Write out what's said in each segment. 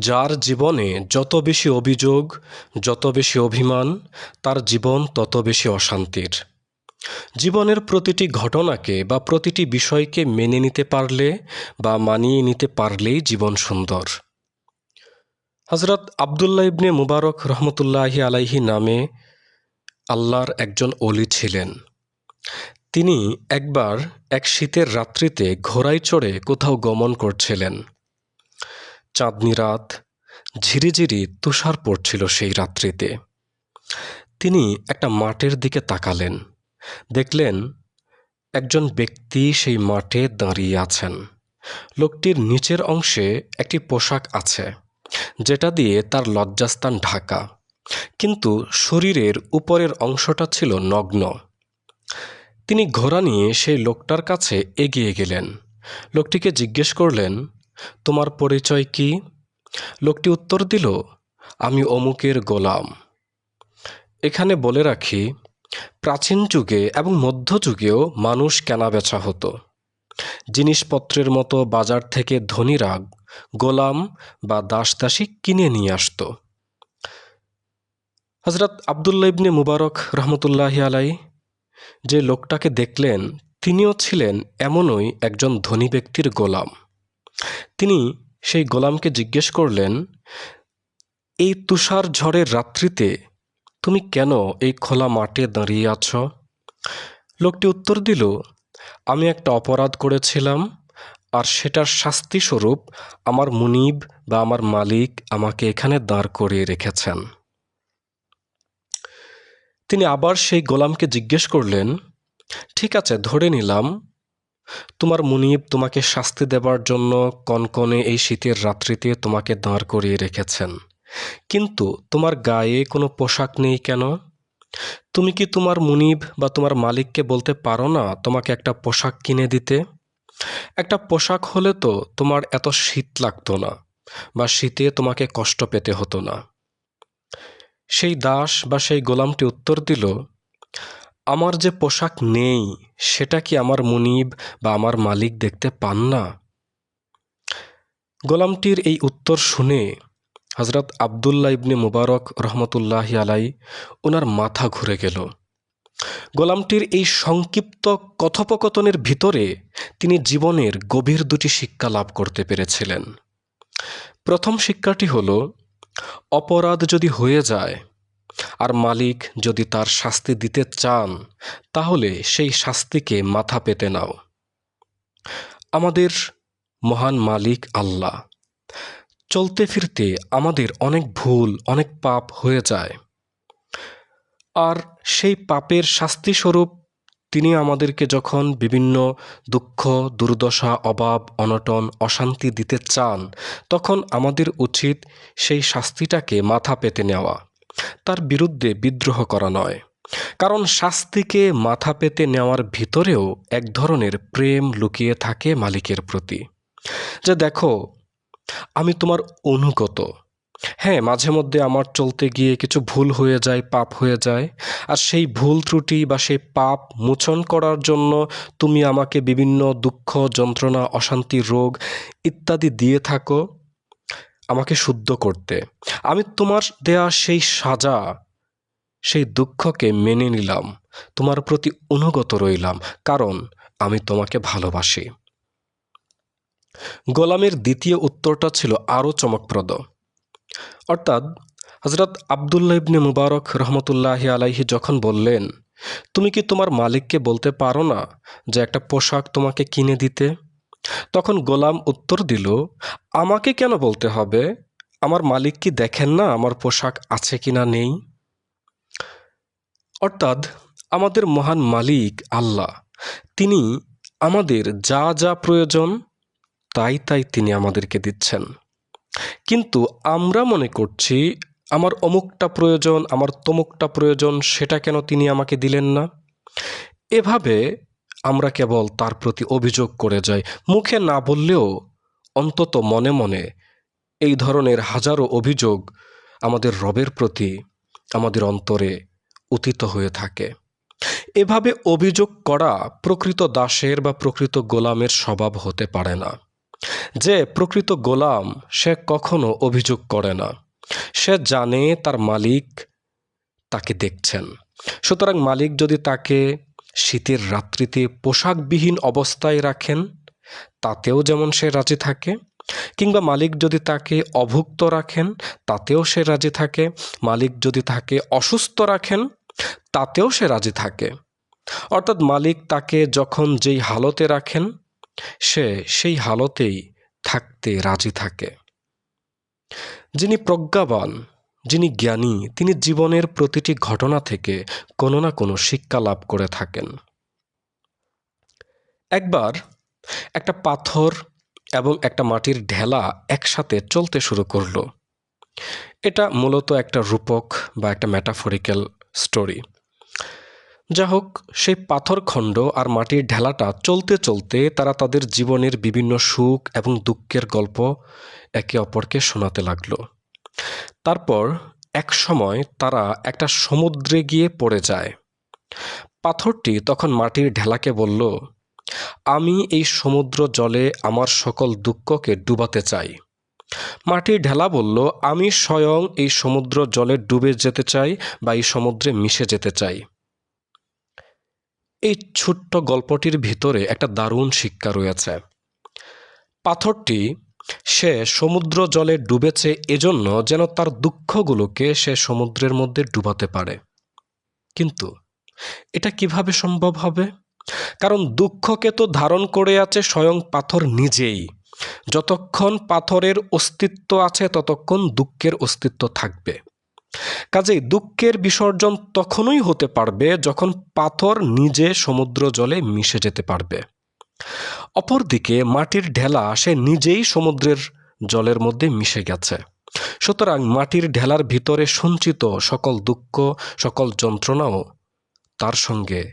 যার জীবনে যত বেশি অভিযোগ, যত বেশি অভিমান, তার জীবন তত বেশি অশান্তির। জীবনের প্রতিটি ঘটনাকে বা প্রতিটি বিষয়কে মেনে নিতে পারলে বা মানিয়ে নিতে পারলেই জীবন সুন্দর। হযরত আবদুল্লাহ ইবনে মুবারক রহমতুল্লাহি আলাইহি নামে আল্লাহর একজন ওলি ছিলেন। তিনি একবার এক শীতের রাত্রিতে ঘোড়ায় চড়ে কোথাও গমন করছিলেন। চাঁদনি রাত, ঝিরিঝিরি তুষার পড়ছিল সেই রাত্রিতে। তিনি একটা মাঠের দিকে তাকালেন, দেখলেন একজন ব্যক্তি সেই মাঠে দাঁড়িয়ে আছেন। লোকটির নিচের অংশে একটি পোশাক আছে, যেটা দিয়ে তার লজ্জাস্থান ঢাকা, কিন্তু শরীরের উপরের অংশটা ছিল নগ্ন। তিনি ঘোড়া নিয়ে সেই লোকটার কাছে এগিয়ে গেলেন। লোকটিকে জিজ্ঞেস করলেন, তোমার পরিচয় কি? লোকটি উত্তর দিল, আমি অমুকের গোলাম। এখানে বলে রাখি, প্রাচীন যুগে এবং মধ্যযুগেও মানুষ কেনাবেচা হতো। জিনিসপত্রের মতো বাজার থেকে ধনীরা গোলাম বা দাসদাসী কিনে নিয়ে আসত। হযরত আবদুল্লাহ ইবনে মুবারক রহমতুল্লাহি আলাই যে লোকটাকে দেখলেন, তিনিও ছিলেন এমনই একজন ধনী ব্যক্তির গোলাম। তিনি সেই গোলামকে জিজ্ঞেস করলেন, এই তুষার ঝড়ের রাত্রিতে তুমি কেন এই খোলা মাঠে দাঁড়িয়ে আছো? লোকটি উত্তর দিল, আমি একটা অপরাধ করেছিলাম, আর সেটার শাস্তি স্বরূপ আমার মুনিব বা আমার মালিক আমাকে এখানে দাঁড় করিয়ে রেখেছেন। তিনি আবার সেই গোলামকে জিজ্ঞেস করলেন, ঠিক আছে, ধরে নিলাম তোমার মুনিব তোমাকে শাস্তি দেবার জন্য কনকনে এই শীতের রাত্রিতে তোমাকে দাঁড় করিয়ে রেখেছেন, কিন্তু তোমার গায়ে কোনো পোশাক নেই কেন? তুমি কি তোমার মুনিব বা তোমার মালিককে বলতে পারো না তোমাকে একটা পোশাক কিনে দিতে? একটা পোশাক হলে তো তোমার এত শীত লাগতো না, বা শীতে তোমাকে কষ্ট পেতে হতো না। সেই দাস বা সেই গোলামটি উত্তর দিল, আমার যে পোশাক নেই সেটা কি আমার মুনিব বা আমার মালিক দেখতে পান না? গোলামটির এই উত্তর শুনে হযরত আবদুল্লাহ ইবনে মুবারক রহমতুল্লাহি আলাই ওনার মাথা ঘুরে গেল। গোলামটির এই সংক্ষিপ্ত কথোপকথনের ভিতরে তিনি জীবনের গভীর দুটি শিক্ষা লাভ করতে পেরেছিলেন। প্রথম শিক্ষাটি হলো, অপরাধ যদি হয়ে যায় আর মালিক যদি তার শাস্তি দিতে চান, তাহলে সেই শাস্তিকে মাথা পেতে নাও। আমাদের মহান মালিক আল্লাহ। চলতে ফিরতে আমাদের অনেক ভুল, অনেক পাপ হয়ে যায়, আর সেই পাপের শাস্তি স্বরূপ তিনি আমাদেরকে যখন বিভিন্ন দুঃখ, দুর্দশা, অভাব, অনটন, অশান্তি দিতে চান, তখন আমাদের উচিত সেই শাস্তিটাকে মাথা পেতে নেওয়া, তার বিরুদ্ধে বিদ্রোহ করা নয়। কারণ শাস্তিকে মাথা পেতে নেওয়ার ভিতরেও এক ধরনের প্রেম লুকিয়ে থাকে মালিকের প্রতি, যে দেখো, আমি তোমার অনুগত। হ্যাঁ, মাঝে মধ্যে আমার চলতে গিয়ে কিছু ভুল হয়ে যায়, পাপ হয়ে যায়, আর সেই ভুল ত্রুটি বা সেই পাপ মোচন করার জন্য তুমি আমাকে বিভিন্ন দুঃখ, যন্ত্রণা, অশান্তি, রোগ ইত্যাদি দিয়ে থাকো আমাকে শুদ্ধ করতে। আমি তোমার দেয়া সেই সাজা, সেই দুঃখকে মেনে নিলাম, তোমার প্রতি অনুগত রইলাম, কারণ আমি তোমাকে ভালোবাসি। গোলামের দ্বিতীয় উত্তরটা ছিল আরও চমকপ্রদ। অর্থাৎ হযরত আবদুল্লাহ ইবনে মুবারক রহমতুল্লাহি আলাইহি যখন বললেন, তুমি কি তোমার মালিককে বলতে পারো না যে একটা পোশাক তোমাকে কিনে দিতে? তখন গোলাম উত্তর দিল, আমাকে কেন বলতে হবে? আমার মালিক কি দেখেন না আমার পোশাক আছে কিনা নেই? অর্থাৎ আমাদের মহান মালিক আল্লাহ, তিনি আমাদের যা যা প্রয়োজন তাই তাই তিনি আমাদেরকে দিচ্ছেন। কিন্তু আমরা মনে করছি আমার অমুকটা প্রয়োজন, আমার তমুকটা প্রয়োজন, সেটা কেন তিনি আমাকে দিলেন না? এভাবে আমরা কেবল তার প্রতি অভিযোগ করে যাই, মুখে না বললেও অন্তত মনে মনে এই ধরনের হাজারো অভিযোগ আমাদের রবের প্রতি আমাদের অন্তরে উদিত হয়ে থাকে। এভাবে অভিযোগ করা প্রকৃত দাসের বা প্রকৃত গোলামের স্বভাব হতে পারে না। যে প্রকৃত গোলাম সে কখনো অভিযোগ করে না। সে জানে তার মালিক তাকে দেখছেন। সুতরাং মালিক যদি তাকে শীতের রাত্রিতে পোশাকবিহীন অবস্থায় রাখেন, তাতেও যেমন সে রাজি থাকে, কিংবা মালিক যদি তাকে অভুক্ত রাখেন, তাতেও সে রাজি থাকে। মালিক যদি তাকে অসুস্থ রাখেন, তাতেও সে রাজি থাকে। অর্থাৎ মালিক তাকে যখন যেই হালতে রাখেন, সে সেই হালতেই থাকতে রাজি থাকে। যিনি প্রজ্ঞাবান, যিনি জ্ঞানী, তিনি জীবনের প্রতিটি ঘটনা থেকে কোনো না কোনো শিক্ষা লাভ করে থাকেন। একবার একটা পাথর এবং একটা মাটির ঢেলা একসাথে চলতে শুরু করলো। এটা মূলত একটা রূপক বা একটা মেটাফরিক্যাল স্টোরি। যা হোক, সেই পাথরখণ্ড আর মাটির ঢেলাটা চলতে চলতে তারা তাদের জীবনের বিভিন্ন সুখ এবং দুঃখের গল্প একে অপরকে শোনাতে লাগলো। তারপর এক সময় তারা একটা সমুদ্রে গিয়ে পড়ে যায়। পাথরটি তখন মাটির ঢেলাকে বলল, আমি এই সমুদ্র জলে আমার সকল দুঃখকে ডুবাতে চাই। মাটির ঢেলা বলল, আমি স্বয়ং এই সমুদ্র জলে ডুবে যেতে চাই বা এই সমুদ্রে মিশে যেতে চাই। এই ছোট্ট গল্পটির ভিতরে একটা দারুণ শিক্ষা রয়েছে। পাথরটি সে সমুদ্র জলে ডুবেছে এজন্য যেন তার দুঃখগুলোকে সে সমুদ্রের মধ্যে ডুবাতে পারে। কিন্তু এটা কিভাবে সম্ভব হবে? কারণ দুঃখকে তো ধারণ করে আছে স্বয়ং পাথর নিজেই। যতক্ষণ পাথরের অস্তিত্ব আছে ততক্ষণ দুঃখের অস্তিত্ব থাকবে। কাজেই দুঃখের বিসর্জন তখনই হতে পারবে যখন পাথর নিজে সমুদ্র জলে মিশে যেতে পারবে। অপরদিকে মাটির ঢেলা সে নিজেই সমুদ্রের জলের মধ্যে মিশে গেছে। সুতরাং মাটির ঢেলার ভিতরে সঞ্চিত সকল দুঃখ, সকল যন্ত্রণাও তার সঙ্গে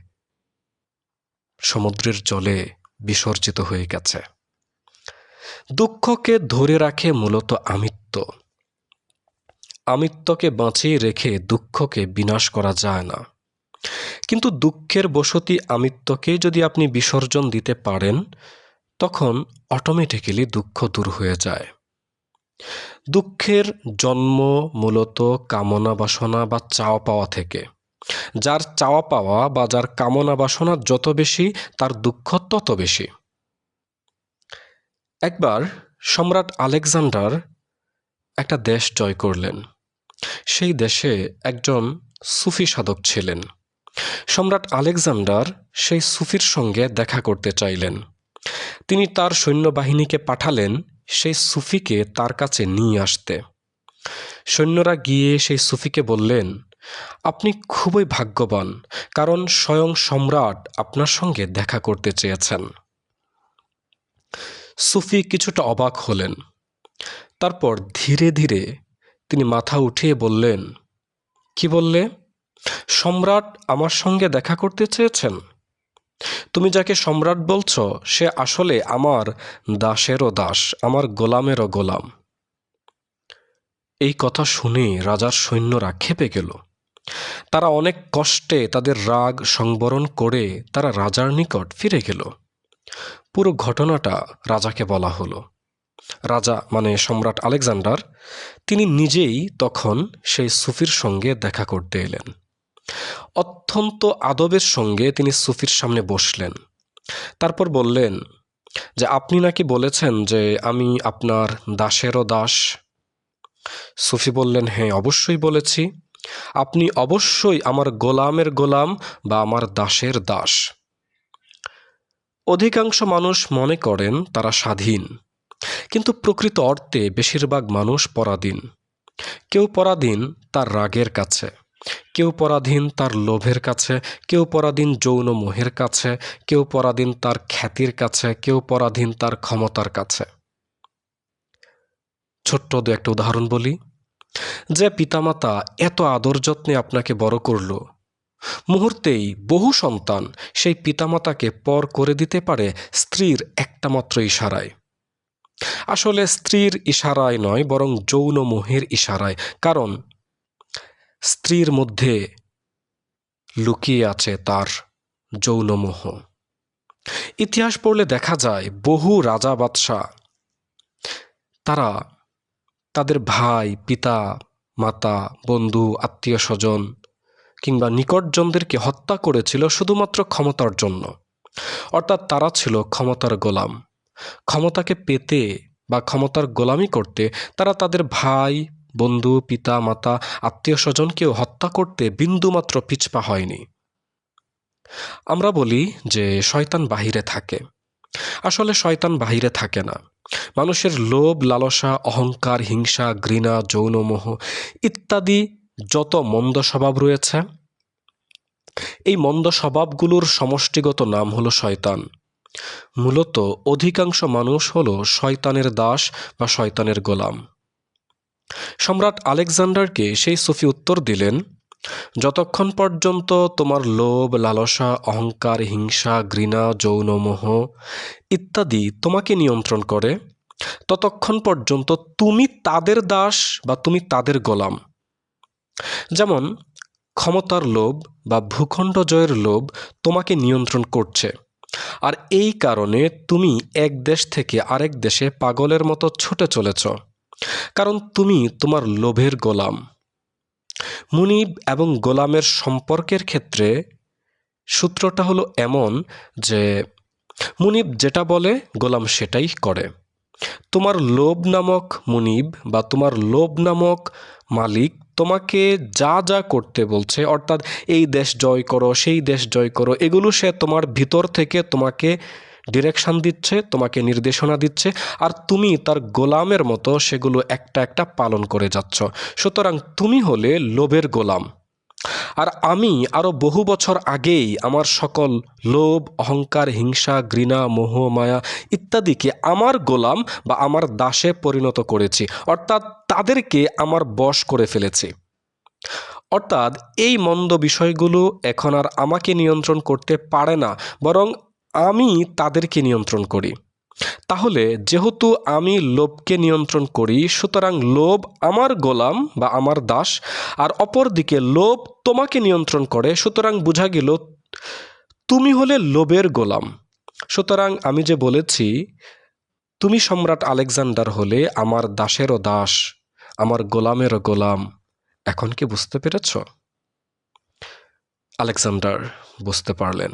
সমুদ্রের জলে বিসর্জিত হয়ে গেছে। দুঃখকে ধরে রাখে মূলত আমিত্ব। আমিত্বকে বাঁচিয়ে রেখে দুঃখকে বিনাশ করা যায় না। কিন্তু দুঃখের বশতী আমিত্বকে যদি আপনি বিসর্জন দিতে পারেন, তখন অটোমেটিক্যালি দুঃখ দূর হয়ে যায়। দুঃখের জন্ম মূলত কামনা বাসনা বা চাওয়া পাওয়া থেকে। যার চাওয়া পাওয়া বা যার কামনা বাসনা যত বেশি, তার দুঃখ তত বেশি। একবার সম্রাট আলেকজান্ডার একটা দেশ জয় করলেন। সেই দেশে একজন সুফি সাধক ছিলেন। সম্রাট আলেকজান্ডার সেই সুফির সঙ্গে দেখা করতে চাইলেন। তিনি তার সৈন্যবাহিনীকে পাঠালেন সেই সুফিকে তার কাছে নিয়ে আসতে। সৈন্যরা গিয়ে সেই সুফিকে বললেন, আপনি খুবই ভাগ্যবান, কারণ স্বয়ং সম্রাট আপনার সঙ্গে দেখা করতে চেয়েছেন। সুফি কিছুটা অবাক হলেন। তারপর ধীরে ধীরে তিনি মাথা উঠিয়ে বললেন, কি বললে? সম্রাট আমার সঙ্গে দেখা করতে চেয়েছেন? তুমি যাকে সম্রাট বলছ সে আসলে আমার দাসেরও দাস, আমার গোলামেরও গোলাম। এই কথা শুনে রাজার সৈন্যরা ক্ষেপে গেল। তারা অনেক কষ্টে তাদের রাগ সংবরণ করে তারা রাজার নিকট ফিরে গেল। পুরো ঘটনাটা রাজাকে বলা হলো। রাজা মানে সম্রাট আলেকজান্ডার, তিনি নিজেই তখন সেই সুফির সঙ্গে দেখা করতে এলেন। অত্যন্ত আদবের সঙ্গে তিনি সুফির সামনে বসলেন। তারপর বললেন যে, আপনি নাকি বলেছেন যে আমি আপনার দাসেরও দাস। সুফি বললেন, হ্যাঁ, অবশ্যই বলেছি। আপনি অবশ্যই আমার গোলামের গোলাম বা আমার দাসের দাস। অধিকাংশ মানুষ মনে করেন তারা স্বাধীন, কিন্তু প্রকৃত অর্থে বেশিরভাগ মানুষ পরাধীন। কেউ পরাধীন তার রাগের কাছে, কেউ পরাধীন তার লোভের কাছে, কেউ পরাধীন যৌন মোহের কাছে, কেউ পরাধীন তার খ্যাতির কাছে, কেউ পরাধীন তার ক্ষমতার কাছে। ছোট্ট দু একটা উদাহরণ বলি। যে পিতামাতা এত আদর যত্নে আপনাকে বড় করল, মুহূর্তেই বহু সন্তান সেই পিতামাতাকে পর করে দিতে পারে স্ত্রীর একটা মাত্র ইশারায়। আসলে স্ত্রীর ইশারায় নয়, বরং যৌন মোহের ইশারায়। কারণ স্ত্রীর মধ্যে লুকিয়ে আছে তার যৌন মোহ। ইতিহাস পড়লে দেখা যায় বহু রাজা বাদশাহ তারা তাদের ভাই, পিতা, মাতা, বন্ধু, আত্মীয় স্বজন কিংবা নিকটজনদেরকে হত্যা করেছিল শুধুমাত্র ক্ষমতার জন্য। অর্থাৎ তারা ছিল ক্ষমতার গোলাম। ক্ষমতাকে পেতে বা ক্ষমতার গোলামি করতে তারা তাদের ভাই, বন্ধু, পিতা, মাতা, আত্মীয় স্বজনকেও হত্যা করতে বিন্দুমাত্র পিছপা হয়নি। আমরা বলি যে শয়তান বাহিরে থাকে। আসলে শয়তান বাহিরে থাকে না। মানুষের লোভ, লালসা, অহংকার, হিংসা, ঘৃণা, যৌনমোহ ইত্যাদি যত মন্দ স্বভাব রয়েছে, এই মন্দ স্বভাবগুলোর সমষ্টিগত নাম হলো শয়তান। মূলত অধিকাংশ মানুষ হলো শয়তানের দাস বা শয়তানের গোলাম। সম্রাট আলেকজান্ডারকে সেই সুফি উত্তর দিলেন, যতক্ষণ পর্যন্ত তোমার লোভ, লালসা, অহংকার, হিংসা, ঘৃণা, যৌনমোহ ইত্যাদি তোমাকে নিয়ন্ত্রণ করে, ততক্ষণ পর্যন্ত তুমি তাদের দাস বা তুমি তাদের গোলাম। যেমন ক্ষমতার লোভ বা ভূখণ্ড জয়ের লোভ তোমাকে নিয়ন্ত্রণ করছে, আর এই কারণে তুমি এক দেশ থেকে আরেক দেশে পাগলের মতো ছুটে চলেছ, কারণ তুমি তোমার লোভের গোলাম। মুনিব এবং গোলামের সম্পর্কের ক্ষেত্রে সূত্রটা হলো এমন যে মুনিব যেটা বলে গোলাম সেটাই করে। তোমার লোভ নামক মুনিব বা তোমার লোভ নামক মালিক তোমাকে যা যা করতে বলছে, অর্থাৎ এই দেশ জয় করো, সেই দেশ জয় করো, এগুলো সে তোমার ভিতর থেকে তোমাকে ডিরেকশন দিচ্ছে, তোমাকে নির্দেশনা দিচ্ছে, আর তুমি তার গোলামের মতো সেগুলো একটা একটা পালন করে যাচ্ছ। সুতরাং তুমি হলে লোভের গোলাম। আর আমি আরও বহু বছর আগেই আমার সকল লোভ, অহংকার, হিংসা, ঘৃণা, মোহ, মায়া ইত্যাদিকে আমার গোলাম বা আমার দাসে পরিণত করেছি, অর্থাৎ তাদেরকে আমার বশ করে ফেলেছি। অর্থাৎ এই মন্দ বিষয়গুলো এখন আর আমাকে নিয়ন্ত্রণ করতে পারে না, বরং আমি তাদেরকে নিয়ন্ত্রণ করি। তাহলে যেহেতু আমি লোভকে নিয়ন্ত্রণ করি, সুতরাং লোভ আমার গোলাম বা আমার দাস, আর অপরদিকে লোভ তোমাকে নিয়ন্ত্রণ করে, সুতরাং বোঝা গেল তুমি হলে লোভের গোলাম। সুতরাং আমি যে বলেছি তুমি সম্রাট আলেকজান্ডার হলে আমার দাসেরও দাস, আমার গোলামেরও গোলাম, এখন কি বুঝতে পেরেছ? আলেকজান্ডার বুঝতে পারলেন,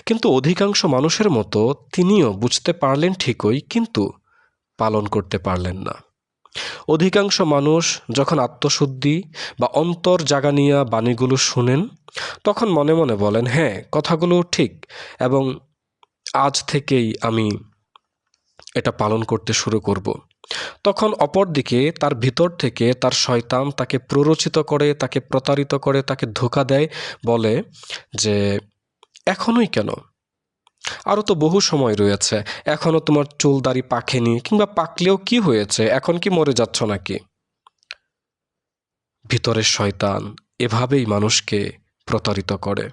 কিন্তু অধিকাংশ মানুষের মতো তিনিও বুঝতে পারলেন ঠিকই, কিন্তু পালন করতে পারলেন না। অধিকাংশ মানুষ যখন আত্মশুদ্ধি বা অন্তর জাগানিয়া বাণীগুলো শুনেন, তখন মনে মনে বলেন, হ্যাঁ, কথাগুলো ঠিক, এবং আজ থেকেই আমি এটা পালন করতে শুরু করব। তখন অপরদিকে তার ভিতর থেকে তার শয়তান তাকে প্ররোচিত করে, তাকে প্রতারিত করে, তাকে ধোঁকা দেয়, বলে যে এখনই কেন, আরও তো বহু সময় রয়েছে, এখনও তোমার চুল দাড়ি পাকেনি, কিংবা পাকলেও কি হয়েছে, এখন কি মরে যাচ্ছ নাকি? ভিতরের শয়তান এভাবেই মানুষকে প্রতারিত করে,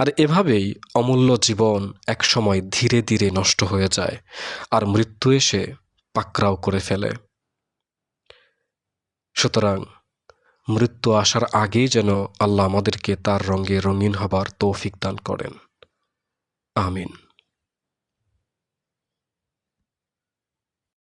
আর এভাবেই অমূল্য জীবন একসময় ধীরে ধীরে নষ্ট হয়ে যায়, আর মৃত্যু এসে পাকড়াও করে ফেলে। সুতরাং মৃত্যু আসার আগেই যেন আল্লাহ আমাদেরকে তার রঙে রঙিন হবার তৌফিক দান করেন। আমিন।